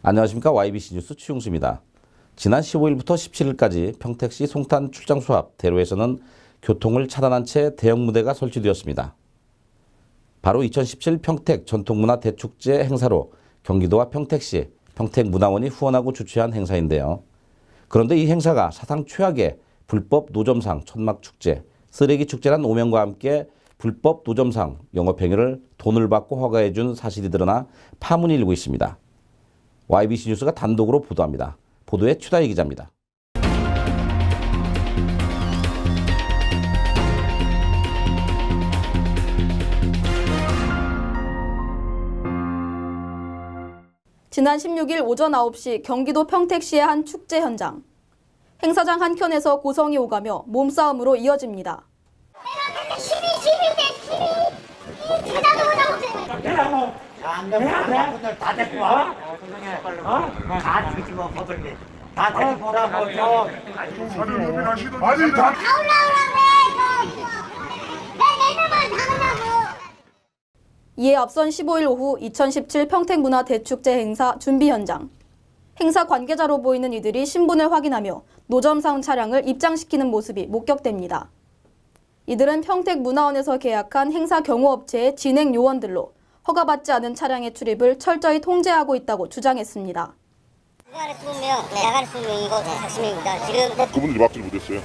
안녕하십니까. YBC 뉴스 추용수입니다. 지난 15일부터 17일까지 평택시 송탄 출장소 앞 대로에서는 교통을 차단한 채 대형 무대가 설치되었습니다. 바로 2017 평택 전통문화 대축제 행사로 경기도와 평택시, 평택문화원이 후원하고 주최한 행사인데요. 그런데 이 행사가 사상 최악의 불법 노점상 천막축제, 쓰레기축제란 오명과 함께 불법 노점상 영업행위를 돈을 받고 허가해 준 사실이 드러나 파문이 일고 있습니다. YBC 뉴스가 단독으로 보도합니다. 보도에 최다희 기자입니다. 지난 16일 오전 9시 경기도 평택시의 한 축제 현장. 행사장 한켠에서 고성이 오가며 몸싸움으로 이어집니다. 다 데리고 와. 다 뒤집어 버들게. 다 데리고 오라고. 아니 다 이에 앞선 15일 오후 2017 평택문화대축제 행사 준비 현장. 행사 관계자로 보이는 이들이 신분을 확인하며 노점상 차량을 입장시키는 모습이 목격됩니다. 이들은 평택문화원에서 계약한 행사 경호업체의 진행 요원들로 허가받지 않은 차량의 출입을 철저히 통제하고 있다고 주장했습니다. 주간에 20명, 야간에 20명이고 40명입니다. 지금 그분들이 막지를 못했어요.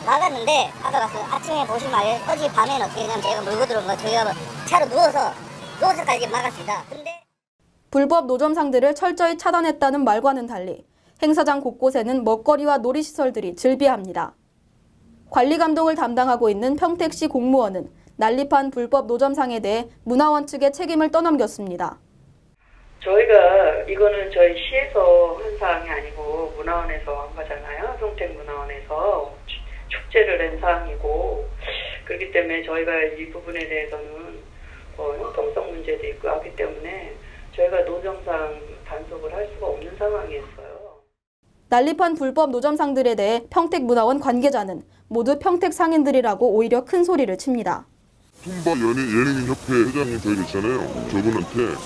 막았는데 아까 봤어요. 아침에 보시면 어제 밤에는 어떻게 되냐면 제가 물고 들어온 거 저희가 차로 누워서까지 막았습니다. 근데 불법 노점상들을 철저히 차단했다는 말과는 달리 행사장 곳곳에는 먹거리와 놀이시설들이 즐비합니다. 관리 감독을 담당하고 있는 평택시 공무원은 난립한 불법 노점상에 대해 문화원 측에 책임을 떠넘겼습니다. 저희가 이거는 저희 시에서 한 사항이 아니고 문화원에서 한 거잖아요. 평택문화원에서 축제를 낸 사항이고, 그렇기 때문에 저희가 이 부분에 대해서는 형평성 문제도 있고 하기 때문에 저희가 노점상 단속을 할 수가 없는 상황이었어요. 난립한 불법 노점상들에 대해 평택문화원 관계자는 모두 평택 상인들이라고 오히려 큰 소리를 칩니다. tumba 예능인협회 회장님 저희가 있잖아요. 저분한테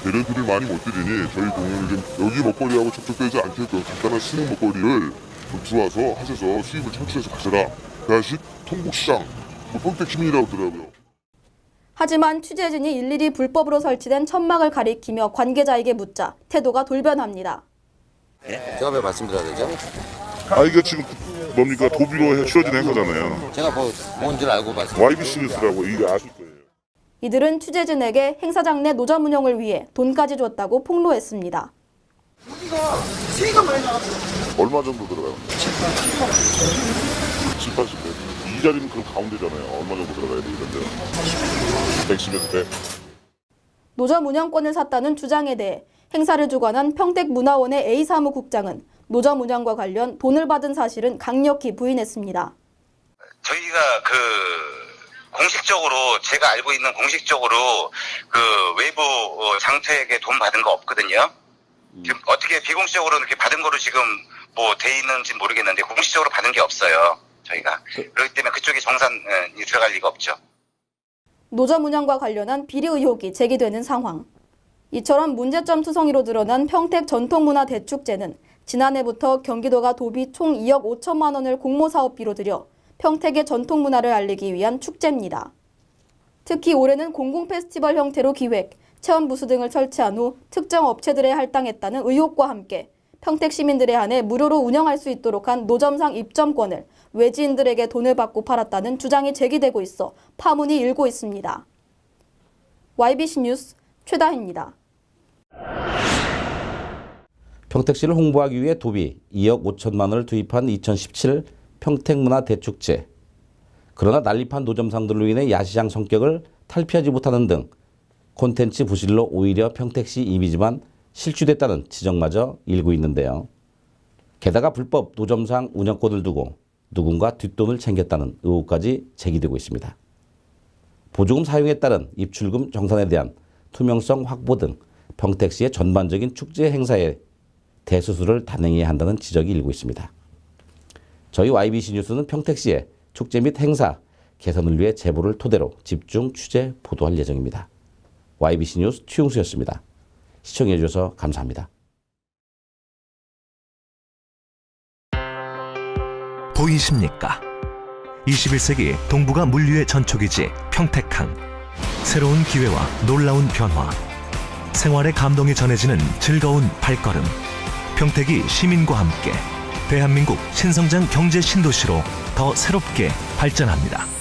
배려들을 많이 못 드리니 저희 공연을 좀 여기 먹거리하고 접촉되지 않게끔 간단한 스낵 먹거리를 좀 들어와서 하셔서 수입을 창출해서 가셔라. 대하식 통곡시장 평택 시민이라고 하더라고요. 하지만 취재진이 일일이 불법으로 설치된 천막을 가리키며 관계자에게 묻자 태도가 돌변합니다. 제가 왜 말씀드려야 되죠? 이게 지금 뭡니까 도비로 치러진 행사잖아요. 제가 뭔지를 알고 말씀. YBC 뉴스라고 이게 아실 거예요. 이들은 취재진에게 행사장 내 노점 운영을 위해 돈까지 줬다고 폭로했습니다. 얼마 정도 들어가요? 7, 80배. 이 자리는 그럼 가운데잖아요. 얼마 정도 들어가야 되는데요? 110에서 100. 노점 운영권을 샀다는 주장에 대해 행사를 주관한 평택문화원의 A사무국장은 노점 운영과 관련 돈을 받은 사실은 강력히 부인했습니다. 저희가 공식적으로 제가 알고 있는 공식적으로 외부 장터에게 돈 받은 거 없거든요. 지금 어떻게 비공식적으로 이렇게 받은 거로 지금 돼 있는지 모르겠는데 공식적으로 받은 게 없어요. 저희가 그렇기 때문에 그쪽에 정산이 들어갈 리가 없죠. 노점 운영과 관련한 비리 의혹이 제기되는 상황. 이처럼 문제점 투성이로 드러난 평택 전통문화 대축제는 지난해부터 경기도가 도비 총 2억 5천만 원을 공모사업비로 들여 평택의 전통문화를 알리기 위한 축제입니다. 특히 올해는 공공페스티벌 형태로 기획, 체험부스 등을 설치한 후 특정 업체들에 할당했다는 의혹과 함께 평택 시민들에 한해 무료로 운영할 수 있도록 한 노점상 입점권을 외지인들에게 돈을 받고 팔았다는 주장이 제기되고 있어 파문이 일고 있습니다. YBC 뉴스 최다희입니다. 평택시를 홍보하기 위해 도비 2억 5천만 원을 투입한 2017 평택문화대축제. 그러나 난립한 노점상들로 인해 야시장 성격을 탈피하지 못하는 등 콘텐츠 부실로 오히려 평택시 이미지만 실추됐다는 지적마저 일고 있는데요. 게다가 불법 노점상 운영권을 두고 누군가 뒷돈을 챙겼다는 의혹까지 제기되고 있습니다. 보조금 사용에 따른 입출금 정산에 대한 투명성 확보 등 평택시의 전반적인 축제 행사에 대수술을 단행해야 한다는 지적이 일고 있습니다. 저희 YBC 뉴스는 평택시의 축제 및 행사 개선을 위해 제보를 토대로 집중 취재 보도할 예정입니다. YBC 뉴스 최용수였습니다. 시청해 주셔서 감사합니다. 보이십니까? 21세기 동북아 물류의 전초기지 평택항. 새로운 기회와 놀라운 변화. 생활의 감동이 전해지는 즐거운 발걸음. 평택이 시민과 함께 대한민국 신성장 경제 신도시로 더 새롭게 발전합니다.